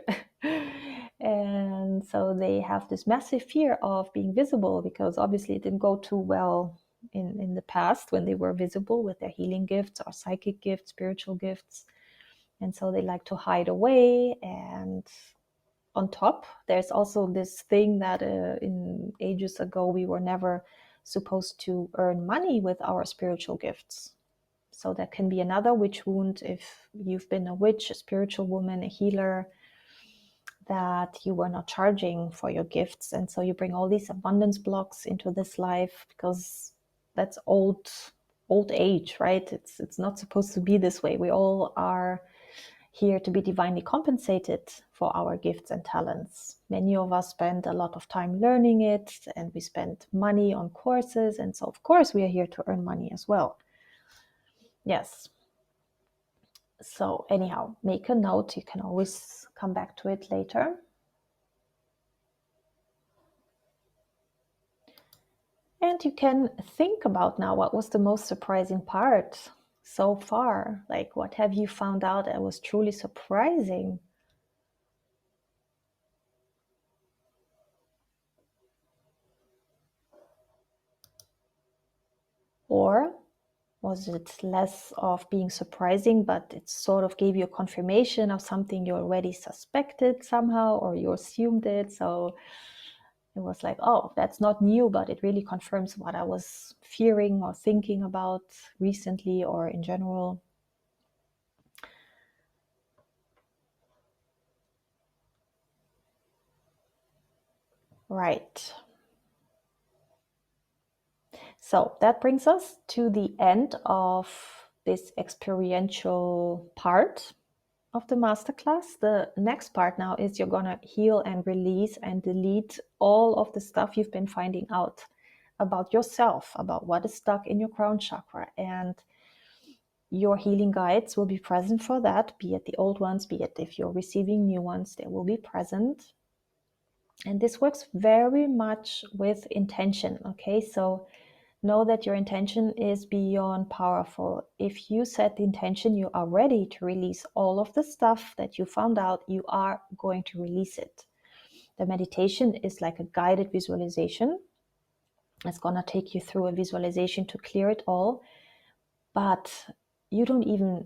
[SPEAKER 1] And so they have this massive fear of being visible because obviously it didn't go too well in the past when they were visible with their healing gifts or psychic gifts, spiritual gifts. And so they like to hide away. And on top, there's also this thing that in ages ago, we were never supposed to earn money with our spiritual gifts. So that can be another witch wound if you've been a witch, a spiritual woman, a healer, that you were not charging for your gifts. And so you bring all these abundance blocks into this life because that's old age, right? It's not supposed to be this way. We all are here to be divinely compensated for our gifts and talents. Many of us spend a lot of time learning it, and we spend money on courses. And so, of course, we are here to earn money as well. Yes. So anyhow, make a note. You can always come back to it later. And you can think about now, what was the most surprising part so far? Like, what have you found out that was truly surprising? Or was it less of being surprising, but it sort of gave you a confirmation of something you already suspected somehow, or you assumed it? So it was like, oh, that's not new, but it really confirms what I was fearing or thinking about recently or in general. Right. So that brings us to the end of this experiential part of the masterclass. The next part now is you're going to heal and release and delete all of the stuff you've been finding out about yourself, about what is stuck in your crown chakra. And your healing guides will be present for that, be it the old ones, be it if you're receiving new ones, they will be present. And this works very much with intention. Okay, so know that your intention is beyond powerful. If you set the intention, you are ready to release all of the stuff that you found out, you are going to release it. The meditation is like a guided visualization. It's going to take you through a visualization to clear it all, but you don't even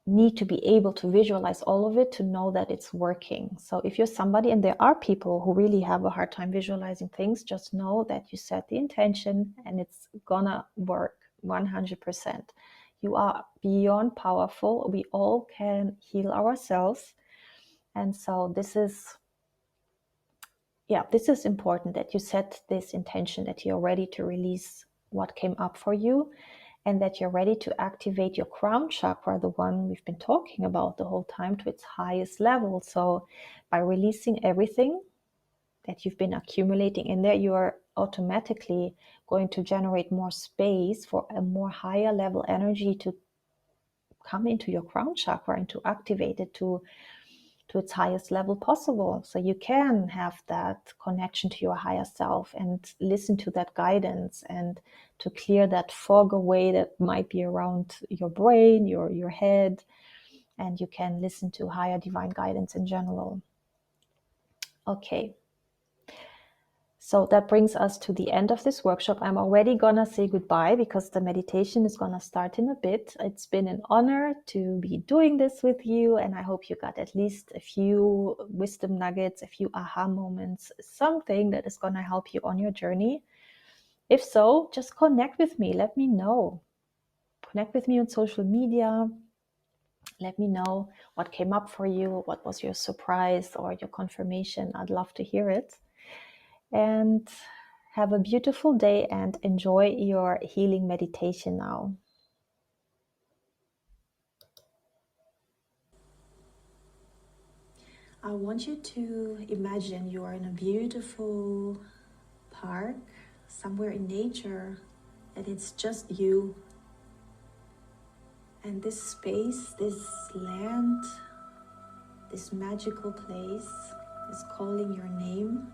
[SPEAKER 1] need to be able to visualize all of it to know that it's working. So if you're somebody, and there are people who really have a hard time visualizing things, just know that you set the intention and it's gonna work 100%. You are beyond powerful. We all can heal ourselves. And so this is important, that you set this intention, that you're ready to release what came up for you, and that you're ready to activate your crown chakra, the one we've been talking about the whole time, to its highest level. So by releasing everything that you've been accumulating in there, you are automatically going to generate more space for a more higher level energy to come into your crown chakra and to activate it to its highest level possible. So you can have that connection to your higher self and listen to that guidance, and to clear that fog away that might be around your brain, your head, and you can listen to higher divine guidance in general. Okay. So that brings us to the end of this workshop. I'm already gonna say goodbye because the meditation is gonna start in a bit. It's been an honor to be doing this with you, and I hope you got at least a few wisdom nuggets, a few aha moments, something that is gonna help you on your journey. If so, just connect with me. Let me know. Connect with me on social media. Let me know what came up for you, what was your surprise or your confirmation. I'd love to hear it. And have a beautiful day and enjoy your healing meditation now. I want you to imagine you are in a beautiful park, somewhere in nature, and it's just you. And this space, this land, this magical place is calling your name.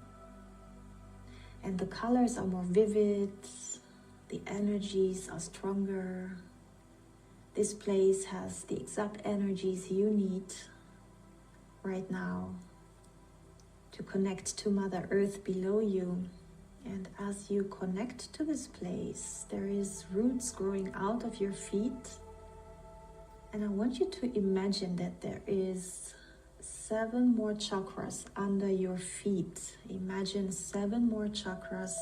[SPEAKER 1] And the colors are more vivid, the energies are stronger. This place has the exact energies you need right now to connect to Mother Earth below you. And as you connect to this place, there is roots growing out of your feet. And I want you to imagine that there is 7 more chakras under your feet. Imagine 7 more chakras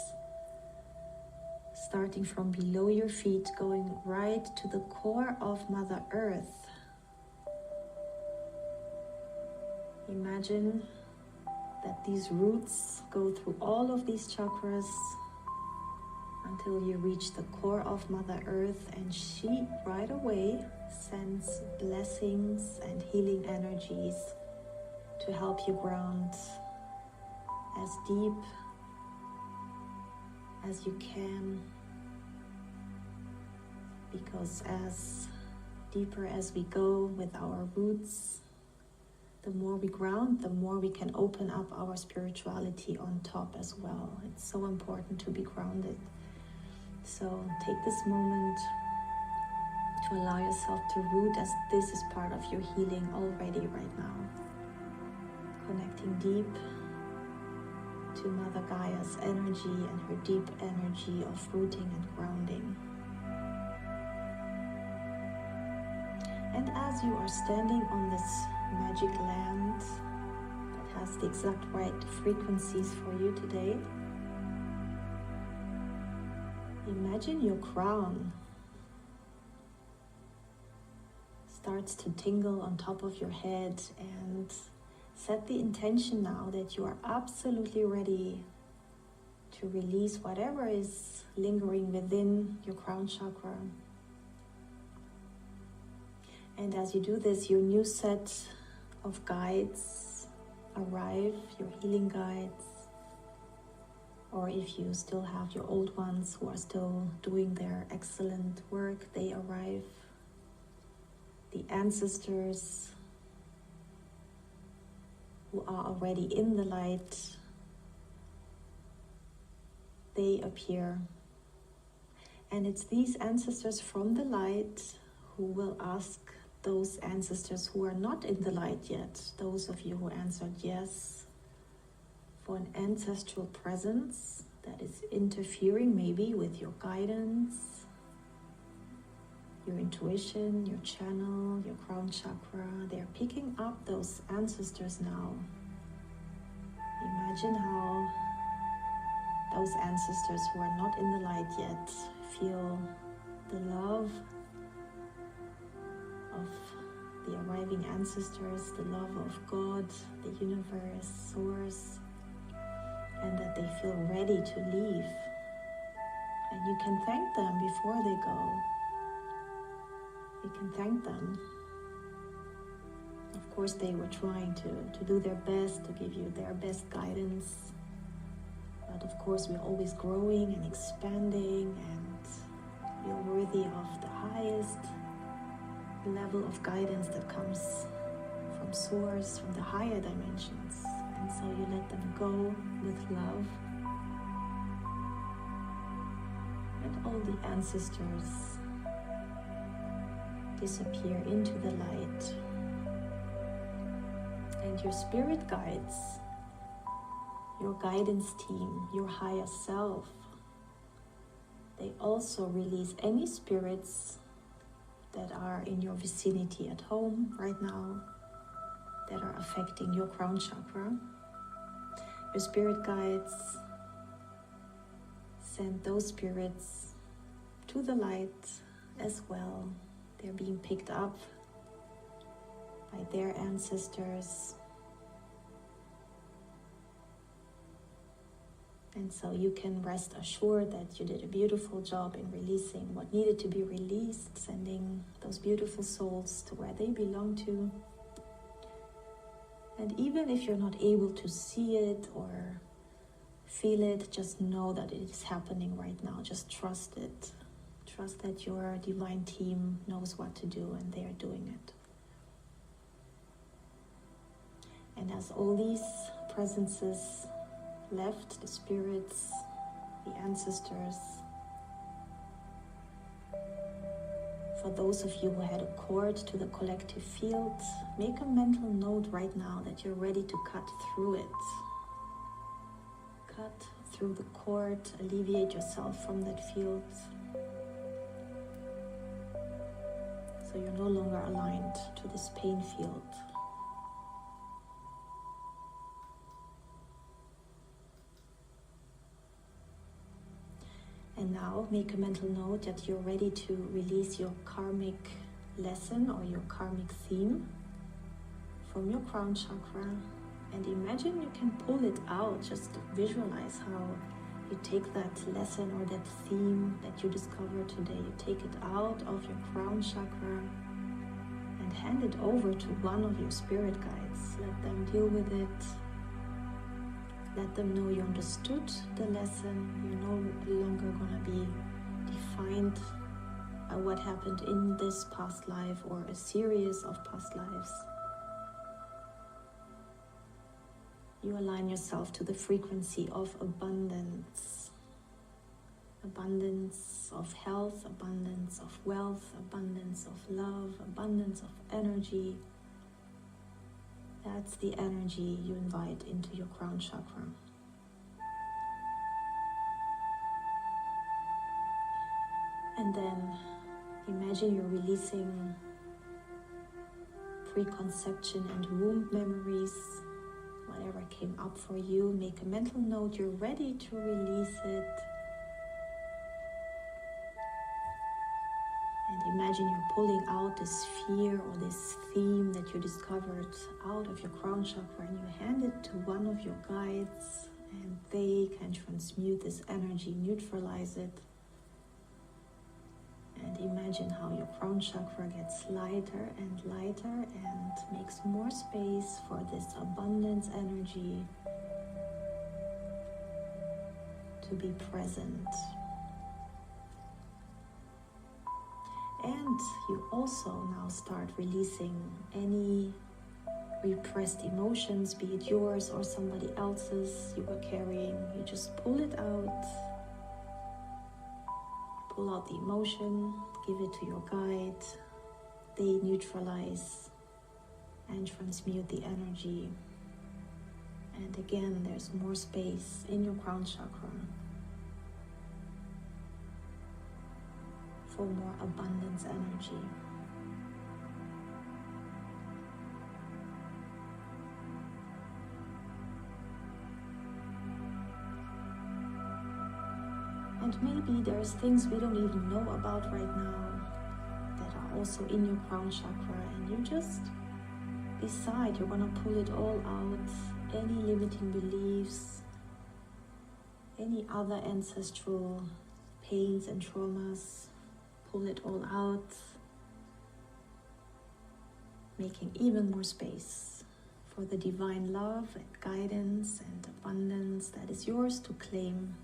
[SPEAKER 1] starting from below your feet, going right to the core of Mother Earth. Imagine that these roots go through all of these chakras until you reach the core of Mother Earth, and she right away sends blessings and healing energies to help you ground as deep as you can, because as deeper as we go with our roots, the more we ground, the more we can open up our spirituality on top as well. It's so important to be grounded. So take this moment to allow yourself to root, as this is part of your healing already right now. Connecting deep to Mother Gaia's energy and her deep energy of rooting and grounding. And as you are standing on this magic land that has the exact right frequencies for you today, imagine your crown starts to tingle on top of your head, and set the intention now that you are absolutely ready to release whatever is lingering within your crown chakra. And as you do this, your new set of guides arrive, your healing guides, or if you still have your old ones who are still doing their excellent work, they arrive. The ancestors who are already in the light, they appear. And it's these ancestors from the light who will ask those ancestors who are not in the light yet, those of you who answered yes, for an ancestral presence that is interfering maybe with your guidance, your intuition, your channel, your crown chakra. They're picking up those ancestors now. Imagine how those ancestors who are not in the light yet feel the love of the arriving ancestors, the love of God, the universe, source, and that they feel ready to leave. And you can thank them before they go. You can thank them. Of course, they were trying to do their best, to give you their best guidance. But of course, we're always growing and expanding, and you're worthy of the highest level of guidance that comes from source, from the higher dimensions. And so you let them go with love. Let all the ancestors disappear into the light. And your spirit guides, your guidance team, your higher self, they also release any spirits that are in your vicinity at home right now, that are affecting your crown chakra. Your spirit guides send those spirits to the light as well. They're being picked up by their ancestors. And so you can rest assured that you did a beautiful job in releasing what needed to be released, sending those beautiful souls to where they belong to. And even if you're not able to see it or feel it, just know that it is happening right now. Just trust it. Trust that your divine team knows what to do and they are doing it. And as all these presences left, the spirits, the ancestors, for those of you who had a cord to the collective field, make a mental note right now that you're ready to cut through it. Cut through the cord, alleviate yourself from that field. So you're no longer aligned to this pain field. And now make a mental note that you're ready to release your karmic lesson or your karmic theme from your crown chakra. And imagine you can pull it out. Just visualize how you take that lesson or that theme that you discovered today. You take it out of your crown chakra and hand it over to one of your spirit guides. Let them deal with it. Let them know you understood the lesson. You're no longer going to be defined by what happened in this past life or a series of past lives. You align yourself to the frequency of abundance. Abundance of health, abundance of wealth, abundance of love, abundance of energy. That's the energy you invite into your crown chakra. And then imagine you're releasing preconception and womb memories. Whatever came up for you, make a mental note. You're ready to release it. And imagine you're pulling out this fear or this theme that you discovered out of your crown chakra, and you hand it to one of your guides, and they can transmute this energy, neutralize it. And imagine how your crown chakra gets lighter and lighter and makes more space for this abundance energy to be present. And you also now start releasing any repressed emotions, be it yours or somebody else's you were carrying. You just pull it out. pull out the emotion, give it to your guide. They neutralize and transmute the energy. And again, there's more space in your crown chakra for more abundance energy. And maybe there's things we don't even know about right now that are also in your crown chakra, and you just decide you're gonna pull it all out, any limiting beliefs, any other ancestral pains and traumas, pull it all out, making even more space for the divine love and guidance and abundance that is yours to claim.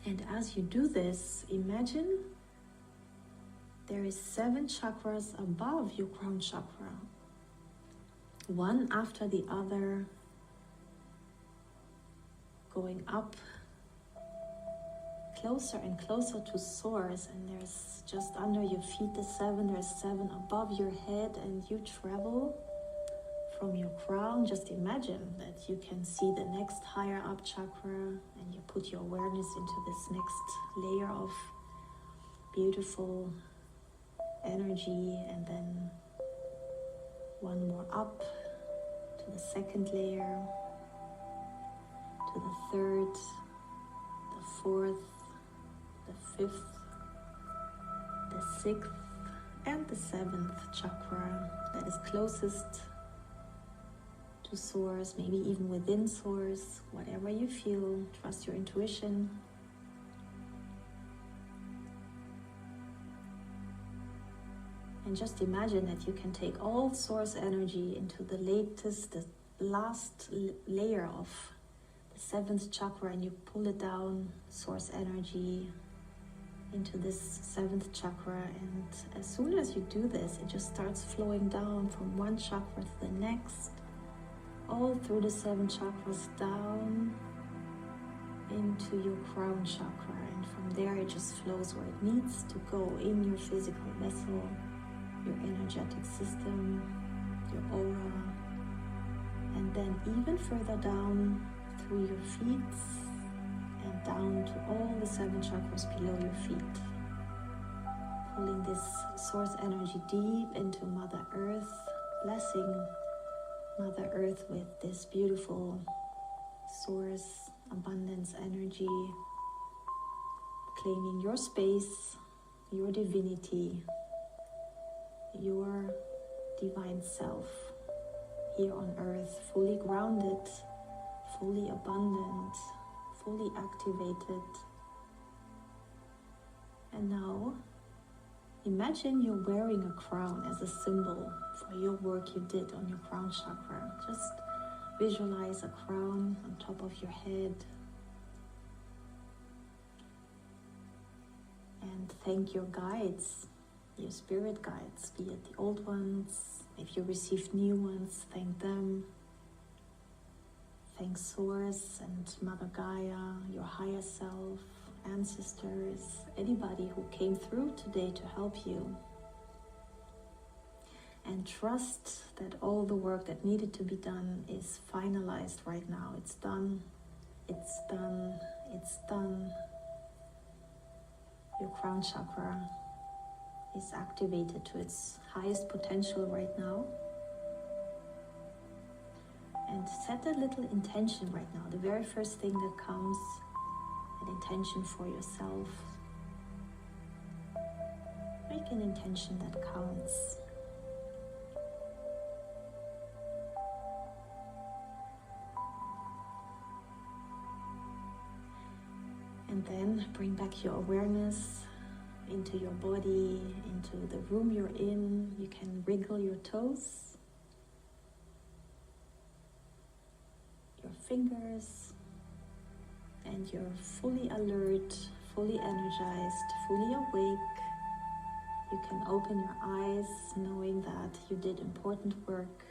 [SPEAKER 1] And as you do this, imagine there is 7 chakras above your crown chakra, one after the other, going up closer and closer to source. And there's just under your feet the 7, there's 7 above your head, and you travel from your crown. Just imagine that you can see the next higher up chakra, and you put your awareness into this next layer of beautiful energy, and then one more up to the second layer, to the third, the fourth, the fifth, the sixth, and the 7th chakra that is closest to source, maybe even within source, whatever you feel. Trust your intuition. And just imagine that you can take all source energy into the last layer of the 7th chakra, and you pull it down, source energy, into this 7th chakra. And as soon as you do this, it just starts flowing down from one chakra to the next, all through the 7 chakras down into your crown chakra. And from there it just flows where it needs to go in your physical vessel, your energetic system, your aura, and then even further down through your feet and down to all the 7 chakras below your feet. Pulling this source energy deep into Mother Earth, blessing Mother Earth with this beautiful source abundance energy, claiming your space, your divinity, your divine self here on earth, fully grounded, fully abundant, fully activated. And now imagine you're wearing a crown as a symbol for your work you did on your crown chakra. Just visualize a crown on top of your head and thank your guides, your spirit guides, be it the old ones. If you received new ones, thank them. Thank Source and Mother Gaia, your higher self, ancestors, anybody who came through today to help you. And trust that all the work that needed to be done is finalized right now. It's done, it's done, it's done. Your crown chakra is activated to its highest potential right now. And set a little intention right now. The very first thing that comes, an intention for yourself. Make an intention that counts. And then bring back your awareness into your body, into the room you're in. You can wriggle your toes, your fingers, and you're fully alert, fully energized, fully awake. You can open your eyes knowing that you did important work